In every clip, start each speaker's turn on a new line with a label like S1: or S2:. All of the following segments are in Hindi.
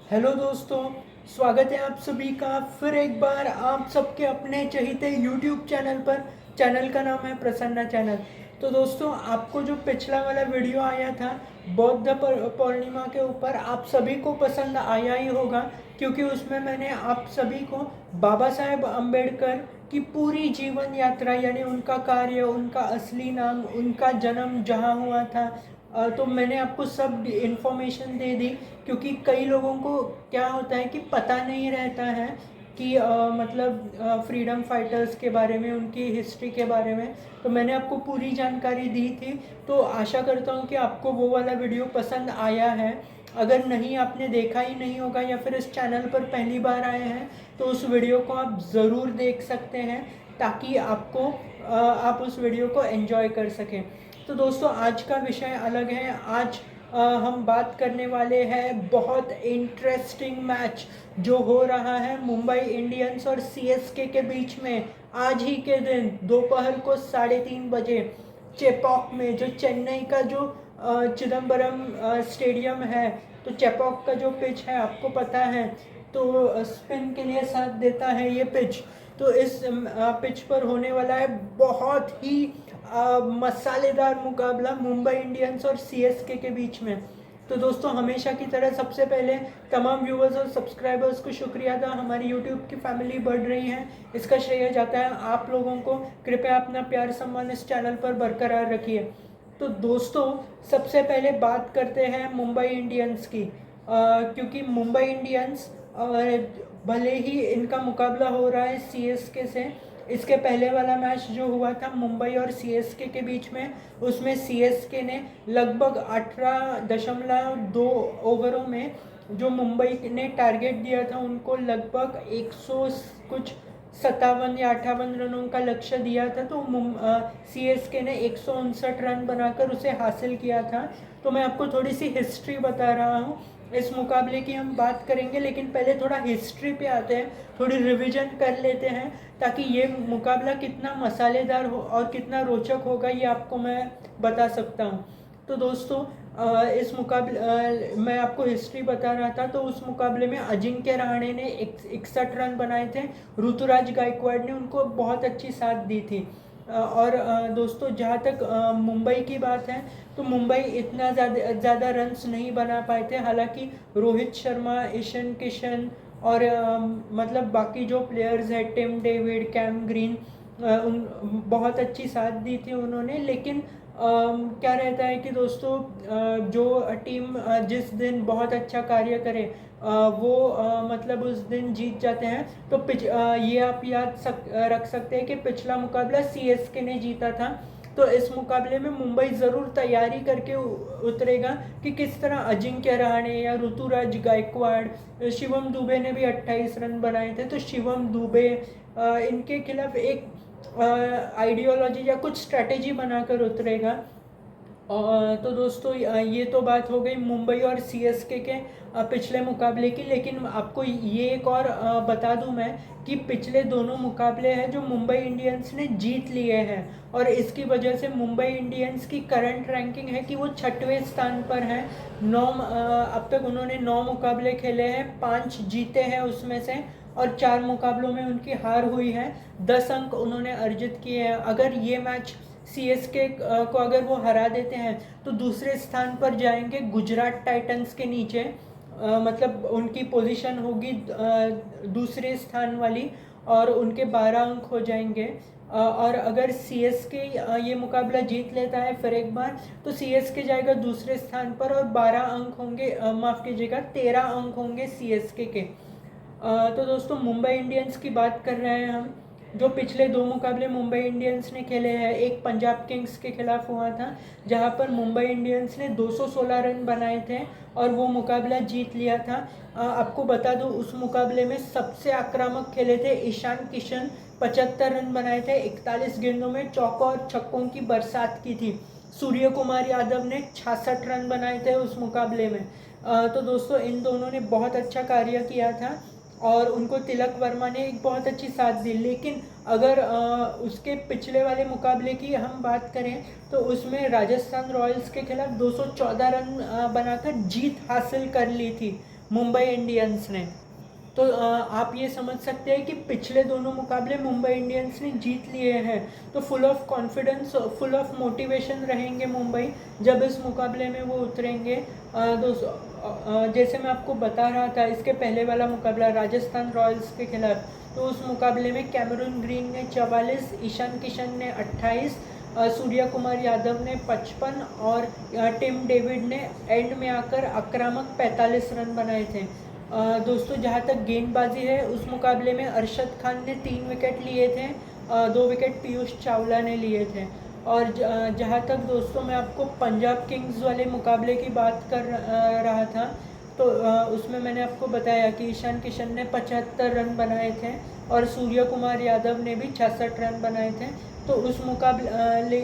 S1: हेलो दोस्तों, स्वागत है आप सभी का फिर एक बार आप सबके अपने चहीते यूट्यूब चैनल पर। चैनल का नाम है प्रसन्ना चैनल। तो दोस्तों, आपको जो पिछला वाला वीडियो आया था बौद्ध पूर्णिमा के ऊपर, आप सभी को पसंद आया ही होगा, क्योंकि उसमें मैंने आप सभी को बाबा साहेब अम्बेडकर की पूरी जीवन यात्रा, यानी उनका कार्य, उनका असली नाम, उनका जन्म जहाँ हुआ था, तो मैंने आपको सब इन्फॉर्मेशन दे दी। क्योंकि कई लोगों को क्या होता है कि पता नहीं रहता है कि मतलब फ्रीडम फाइटर्स के बारे में, उनकी हिस्ट्री के बारे में। तो मैंने आपको पूरी जानकारी दी थी। तो आशा करता हूँ कि आपको वो वाला वीडियो पसंद आया है। अगर नहीं, आपने देखा ही नहीं होगा या फिर इस चैनल पर पहली बार आए हैं, तो उस वीडियो को आप ज़रूर देख सकते हैं, ताकि आपको आप उस वीडियो को एंजॉय कर सकें। तो दोस्तों, आज का विषय अलग है। आज हम बात करने वाले हैं बहुत इंटरेस्टिंग मैच जो हो रहा है मुंबई इंडियंस और सीएसके के बीच में। आज ही के दिन दोपहर को 3:30 बजे चेपॉक में, जो चेन्नई का जो चिदम्बरम स्टेडियम है, तो चेपॉक का जो पिच है आपको पता है, तो स्पिन के लिए साथ देता है ये पिच। तो इस पिच पर होने वाला है बहुत ही मसालेदार मुकाबला मुंबई इंडियंस और सीएसके के बीच में। तो दोस्तों, हमेशा की तरह सबसे पहले तमाम व्यूवर्स और सब्सक्राइबर्स को शुक्रिया था। हमारी यूट्यूब की फैमिली बढ़ रही है, इसका श्रेय जाता है आप लोगों को। कृपया अपना प्यार सम्मान इस चैनल पर बरकरार रखिए। तो दोस्तों, सबसे पहले बात करते हैं मुंबई इंडियंस की, क्योंकि मुंबई इंडियंस भले ही इनका मुकाबला हो रहा है सीएसके से, इसके पहले वाला मैच जो हुआ था मुंबई और सीएसके के बीच में, उसमें सीएसके ने लगभग 18.2 ओवरों में, जो मुंबई ने टारगेट दिया था उनको लगभग 100 कुछ 57 या 58 रनों का लक्ष्य दिया था, तो सीएसके ने 159 रन बनाकर उसे हासिल किया था। तो मैं आपको थोड़ी सी हिस्ट्री बता रहा हूँ। इस मुकाबले की हम बात करेंगे, लेकिन पहले थोड़ा हिस्ट्री पे आते हैं, थोड़ी रिवीजन कर लेते हैं, ताकि ये मुकाबला कितना मसालेदार हो और कितना रोचक होगा ये आपको मैं बता सकता हूँ। तो दोस्तों, इस मुकाबले मैं आपको हिस्ट्री बता रहा था, तो उस मुकाबले में अजिंक्य रहाणे ने 61 रन बनाए थे। ऋतुराज गायकवाड़ ने उनको बहुत अच्छी साथ दी थी। और दोस्तों, जहाँ तक मुंबई की बात है, तो मुंबई इतना ज़्यादा रन्स नहीं बना पाए थे। हालांकि रोहित शर्मा, ईशान किशन और मतलब बाकी जो प्लेयर्स हैं, टिम डेविड, कैम ग्रीन, उन बहुत अच्छी साथ दी थी उन्होंने। लेकिन क्या रहता है कि दोस्तों, जो टीम जिस दिन बहुत अच्छा कार्य करे, वो मतलब उस दिन जीत जाते हैं। तो ये आप रख सकते हैं कि पिछला मुकाबला सीएसके ने जीता था। तो इस मुकाबले में मुंबई ज़रूर तैयारी करके उतरेगा कि किस तरह अजिंक्य रहाणे या ऋतुराज गायकवाड़, शिवम दुबे ने भी 28 रन बनाए थे, तो शिवम दुबे इनके खिलाफ एक आइडियोलॉजी या कुछ स्ट्रैटेजी बनाकर उतरेगा। तो दोस्तों, ये तो बात हो गई मुंबई और सीएसके के पिछले मुकाबले की। लेकिन आपको ये एक और बता दूं मैं कि पिछले दोनों मुकाबले हैं जो मुंबई इंडियंस ने जीत लिए हैं, और इसकी वजह से मुंबई इंडियंस की करंट रैंकिंग है कि वो 6वें स्थान पर है। अब तक उन्होंने 9 मुकाबले खेले हैं, 5 जीते हैं उसमें से, और 4 मुकाबलों में उनकी हार हुई है। 10 अंक उन्होंने अर्जित किए हैं। अगर ये मैच सीएसके को अगर वो हरा देते हैं, तो दूसरे स्थान पर जाएंगे गुजरात टाइटंस के नीचे। मतलब उनकी पोजीशन होगी दूसरे स्थान वाली, और उनके 12 अंक हो जाएंगे। और अगर सीएसके ये मुकाबला जीत लेता है फिर एक बार, तो सीएसके जाएगा दूसरे स्थान पर, और 12 अंक होंगे, माफ़ कीजिएगा 13 अंक होंगे सीएसके के। तो दोस्तों, मुंबई इंडियंस की बात कर रहे हैं हम। जो पिछले 2 मुकाबले मुंबई इंडियंस ने खेले हैं, एक पंजाब किंग्स के खिलाफ हुआ था जहां पर मुंबई इंडियंस ने 216 रन बनाए थे और वो मुकाबला जीत लिया था। आपको बता दूं, उस मुकाबले में सबसे आक्रामक खेले थे ईशान किशन। 75 रन बनाए थे, 41 गेंदों में चौकों और छक्कों की बरसात की थी। सूर्य कुमार यादव ने 66 रन बनाए थे उस मुकाबले में। तो दोस्तों, इन दोनों ने बहुत अच्छा कार्य किया था, और उनको तिलक वर्मा ने एक बहुत अच्छी साथ दी। लेकिन अगर उसके पिछले वाले मुकाबले की हम बात करें, तो उसमें राजस्थान रॉयल्स के खिलाफ 214 रन बनाकर जीत हासिल कर ली थी। मुंबई इंडियंस ने। तो आप ये समझ सकते हैं कि पिछले दोनों मुकाबले मुंबई इंडियंस ने जीत लिए हैं। तो full of confidence, full of motivation रहेंगे मुंबई जब इस मुकाबले में वो उतरेंगे। जैसे मैं आपको बता रहा था, इसके पहले वाला मुकाबला राजस्थान रॉयल्स के खिलाफ, तो उस मुकाबले में कैमरून ग्रीन ने 44, ईशान किशन ने 28, सूर्या कुमार यादव ने 55 और टिम डेविड ने एंड में आकर आक्रामक 45 रन बनाए थे। दोस्तों, जहाँ तक गेंदबाजी है, उस मुकाबले में अरशद खान ने 3 विकेट लिए थे, 2 विकेट पीयूष चावला ने लिए थे। और जहाँ तक दोस्तों मैं आपको पंजाब किंग्स वाले मुकाबले की बात कर रहा था, तो उसमें मैंने आपको बताया कि ईशान किशन ने 75 रन बनाए थे और सूर्य कुमार यादव ने भी 66 रन बनाए थे। तो उस मुकाबले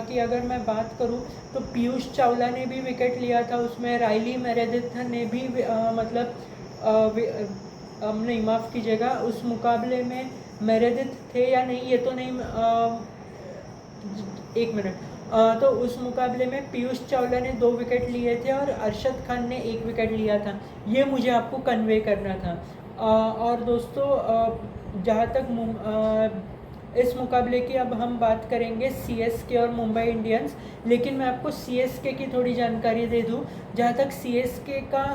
S1: की अगर मैं बात करूं, तो पीयूष चावला ने भी विकेट लिया था उसमें, राइली मेरेदिथ ने भी नहीं, माफ़ कीजिएगा, उस मुकाबले में मेरेदिथ थे या नहीं ये तो नहीं, एक मिनट। तो उस मुकाबले में पीयूष चावला ने 2 विकेट लिए थे और अरशद खान ने 1 विकेट लिया था। ये मुझे आपको कन्वे करना था। और दोस्तों, जहाँ तक इस मुकाबले की अब हम बात करेंगे सीएसके और मुंबई इंडियंस, लेकिन मैं आपको सीएसके की थोड़ी जानकारी दे दूं। जहाँ तक सीएसके का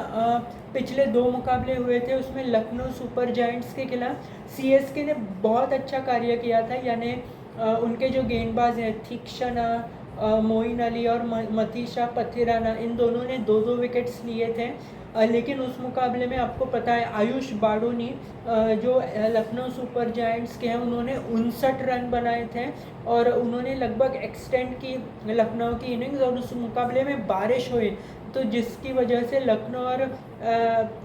S1: पिछले 2 मुकाबले हुए थे, उसमें लखनऊ सुपर जायंट्स के खिलाफ सीएसके ने बहुत अच्छा कार्य किया था। यानी उनके जो गेंदबाज हैं तीक्षणा, मोइन अली और मतीशा पथिराना, इन दोनों ने 2-2 विकेट्स लिए थे। लेकिन उस मुकाबले में आपको पता है आयुष बाडूनी जो लखनऊ सुपर जायंट्स के हैं, उन्होंने 59 रन बनाए थे और उन्होंने लगभग एक्सटेंड की लखनऊ की इनिंग्स। और उस मुकाबले में बारिश हुई, तो जिसकी वजह से लखनऊ और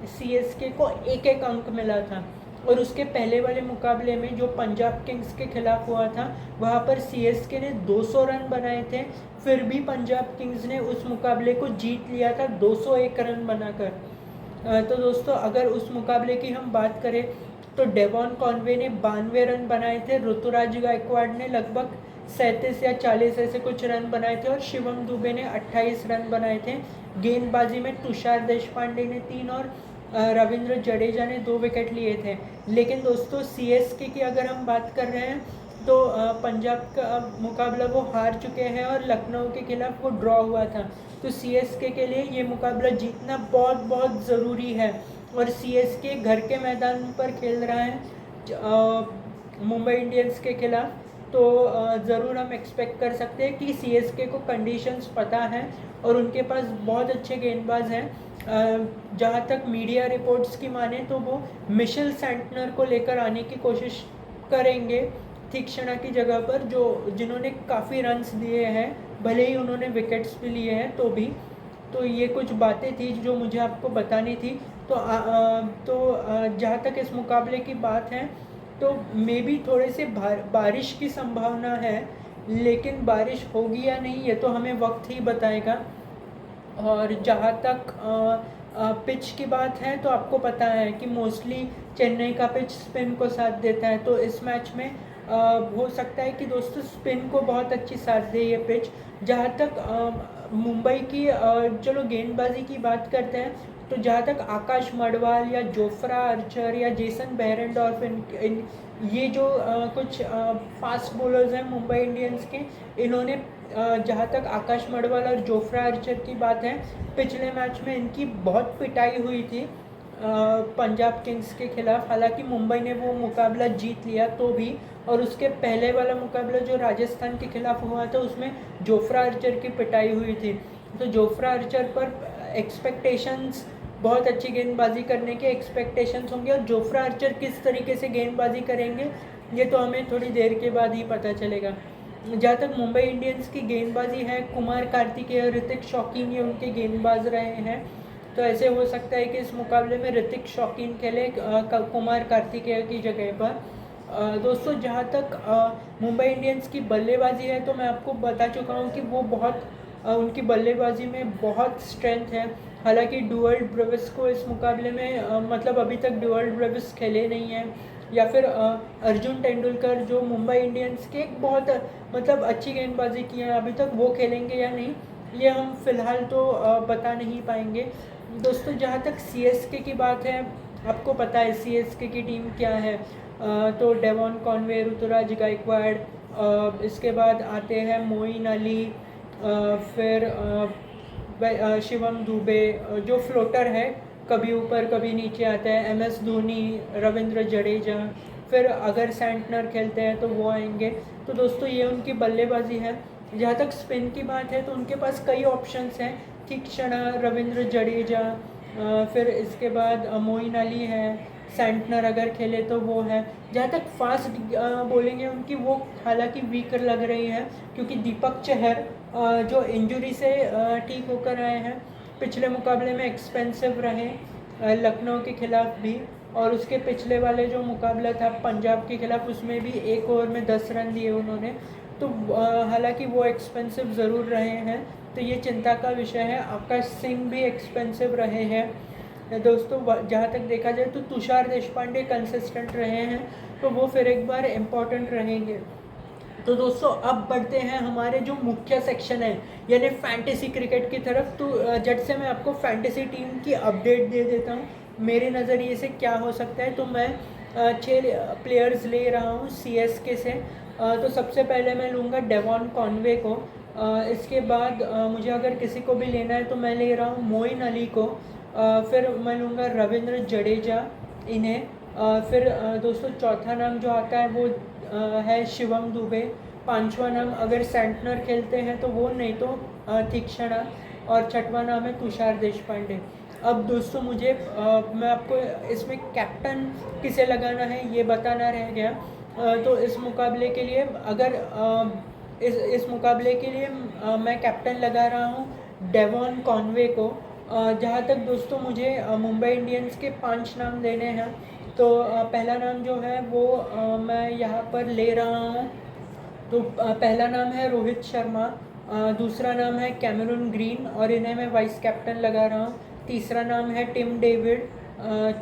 S1: सीएसके को 1-1 अंक मिला था। और उसके पहले वाले मुकाबले में जो पंजाब किंग्स के खिलाफ हुआ था, वहाँ पर सीएसके ने 200 रन बनाए थे, फिर भी पंजाब किंग्स ने उस मुकाबले को जीत लिया था 201 रन बनाकर। तो दोस्तों, अगर उस मुकाबले की हम बात करें, तो डेवॉन कॉनवे ने 92 रन बनाए थे, ऋतुराज गायकवाड़ ने लगभग 37 या 40 ऐसे कुछ रन बनाए थे और शिवम दुबे ने 28 रन बनाए थे। गेंदबाजी में तुषार देशपांडे ने 3 और रविंद्र जडेजा ने 2 विकेट लिए थे। लेकिन दोस्तों, सीएसके की अगर हम बात कर रहे हैं, तो पंजाब का मुकाबला वो हार चुके हैं और लखनऊ के खिलाफ वो ड्रॉ हुआ था। तो सीएसके के लिए ये मुकाबला जीतना बहुत बहुत ज़रूरी है। और सीएसके घर के मैदान पर खेल रहा है मुंबई इंडियंस के खिलाफ, तो ज़रूर हम एक्सपेक्ट कर सकते हैं कि सीएसके को कंडीशंस पता है और उनके पास बहुत अच्छे गेंदबाज हैं। जहाँ तक मीडिया रिपोर्ट्स की माने, तो वो मिशेल सैंटनर को लेकर आने की कोशिश करेंगे तीक्षणा की जगह पर, जिन्होंने काफ़ी रन्स दिए हैं, भले ही उन्होंने विकेट्स भी लिए हैं तो भी। तो ये कुछ बातें थी जो मुझे आपको बतानी थी। तो जहाँ तक इस मुकाबले की बात है, तो मे बी थोड़े से बारिश की संभावना है, लेकिन बारिश होगी या नहीं ये तो हमें वक्त ही बताएगा। और जहाँ तक पिच की बात है, तो आपको पता है कि मोस्टली चेन्नई का पिच स्पिन को साथ देता है। तो इस मैच में हो सकता है कि दोस्तों स्पिन को बहुत अच्छी साथ दे ये पिच। जहाँ तक मुंबई की चलो गेंदबाजी की बात करते हैं, तो जहाँ तक आकाश मडवाल या जोफ्रा आर्चर या जेसन बेरेंडॉर्फ, ये जो कुछ फास्ट बॉलर्स हैं मुंबई इंडियंस के, इन्होंने जहाँ तक आकाश मडवाल और जोफ्रा आर्चर की बात है, पिछले मैच में इनकी बहुत पिटाई हुई थी पंजाब किंग्स के खिलाफ। हालांकि मुंबई ने वो मुकाबला जीत लिया तो भी। और उसके पहले वाला मुकाबला जो राजस्थान के खिलाफ हुआ था, उसमें जोफ्रा आर्चर की पिटाई हुई थी। तो जोफ्रा आर्चर पर एक्सपेक्टेशंस, बहुत अच्छी गेंदबाजी करने के एक्सपेक्टेशंस होंगे, और जोफ्रा आर्चर किस तरीके से गेंदबाजी करेंगे ये तो हमें थोड़ी देर के बाद ही पता चलेगा। जहाँ तक मुंबई इंडियंस की गेंदबाजी है, कुमार कार्तिकेय, ऋतिक शौकीन ये उनके गेंदबाज रहे हैं। तो ऐसे हो सकता है कि इस मुकाबले में ऋतिक शौकीन खेले कुमार कार्तिकेय की जगह पर। दोस्तों, जहाँ तक मुंबई इंडियंस की बल्लेबाजी है, तो मैं आपको बता चुका हूँ कि वो बहुत उनकी बल्लेबाजी में बहुत स्ट्रेंथ है। हालांकि डुअल ब्रेविस को इस मुकाबले में मतलब अभी तक डुअल ब्रेविस खेले नहीं हैं, या फिर अर्जुन तेंदुलकर जो मुंबई इंडियंस के एक बहुत मतलब अच्छी गेंदबाजी की है, अभी तक वो खेलेंगे या नहीं ये हम फिलहाल तो बता नहीं पाएंगे। दोस्तों जहाँ तक सीएसके की बात है, आपको पता है सीएसके की टीम क्या है। तो डेवॉन कॉनवे, ऋतुराज गायकवाड़, इसके बाद आते हैं मोइन अली, फिर शिवम दुबे, जो फ्लोटर है, कभी ऊपर कभी नीचे आता है, एमएस धोनी, रविंद्र जडेजा, फिर अगर सैंटनर खेलते हैं तो वो आएंगे। तो दोस्तों ये उनकी बल्लेबाजी है। जहाँ तक स्पिन की बात है तो उनके पास कई ऑप्शंस हैं। तीक्ष्ण, रविंद्र जडेजा, फिर इसके बाद मोइन अली है, सैंटनर अगर खेले तो वो है। जहाँ तक फास्ट बॉलिंग है उनकी, वो हालांकि वीक लग रही है, क्योंकि दीपक चहर जो इंजरी से ठीक होकर आए हैं, पिछले मुकाबले में एक्सपेंसिव रहे लखनऊ के खिलाफ भी, और उसके पिछले वाले जो मुकाबला था पंजाब के खिलाफ, उसमें भी एक ओवर में 10 रन दिए उन्होंने। तो हालांकि वो एक्सपेंसिव ज़रूर रहे हैं, तो ये चिंता का विषय है। आकाश सिंह भी एक्सपेंसिव रहे हैं दोस्तों। जहाँ तक देखा जाए तो तुषार देशपांडे कंसिस्टेंट रहे हैं, तो वो फिर एक बार इम्पोर्टेंट रहेंगे। तो दोस्तों अब बढ़ते हैं हमारे जो मुख्य सेक्शन है, यानी फैंटेसी क्रिकेट की तरफ। तो जट से मैं आपको फैंटेसी टीम की अपडेट दे देता हूँ, मेरे नज़रिए से क्या हो सकता है। तो मैं 6 प्लेयर्स ले रहा हूँ सीएसके से। तो सबसे पहले मैं लूँगा डेवॉन कॉनवे को। इसके बाद मुझे अगर किसी को भी लेना है तो मैं ले रहा हूँ मोइन अली को। फिर मैं लूँगा रविंद्र जडेजा इन्हें। फिर दोस्तों चौथा नाम जो आता है वो है शिवम दुबे। पांचवा नाम अगर सैंटनर खेलते हैं तो वो, नहीं तो तीक्ष्ण, और छठवां नाम है तुषार देशपांडे। अब दोस्तों मुझे मैं आपको इसमें कैप्टन किसे लगाना है ये बताना रह गया। तो इस मुकाबले के लिए अगर इस मुकाबले के लिए मैं कैप्टन लगा रहा हूँ डेवॉन कॉनवे को। जहाँ तक दोस्तों मुझे मुंबई इंडियंस के 5 नाम देने हैं, तो पहला नाम जो है वो मैं यहाँ पर ले रहा हूँ। तो पहला नाम है रोहित शर्मा, दूसरा नाम है कैमरून ग्रीन, और इन्हें मैं वाइस कैप्टन लगा रहा हूँ। तीसरा नाम है टिम डेविड,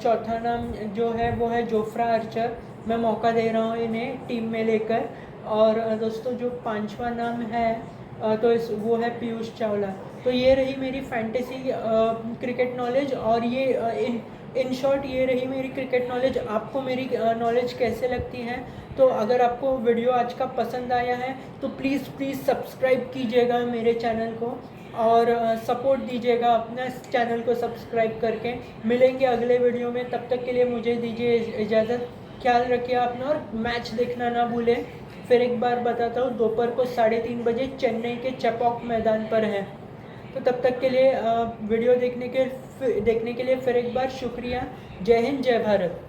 S1: चौथा नाम जो है वो है जोफ्रा आर्चर, मैं मौका दे रहा हूँ इन्हें टीम में लेकर। और दोस्तों जो पांचवा नाम है तो वो है पीयूष चावला। तो ये रही मेरी फैंटेसी क्रिकेट नॉलेज, और ये इन शॉर्ट ये रही मेरी क्रिकेट नॉलेज। आपको मेरी नॉलेज कैसे लगती है? तो अगर आपको वीडियो आज का पसंद आया है तो प्लीज़ सब्सक्राइब कीजिएगा मेरे चैनल को, और सपोर्ट दीजिएगा अपना चैनल को सब्सक्राइब करके। मिलेंगे अगले वीडियो में, तब तक के लिए मुझे दीजिए इजाज़त। ख्याल रखिए अपना, और मैच देखना ना भूलें। फिर एक बार बताता हूँ, दोपहर को 3:30 बजे चेन्नई के चपॉक मैदान पर है। तो तब तक के लिए वीडियो देखने के लिए फिर एक बार शुक्रिया। जय हिंद, जय भारत।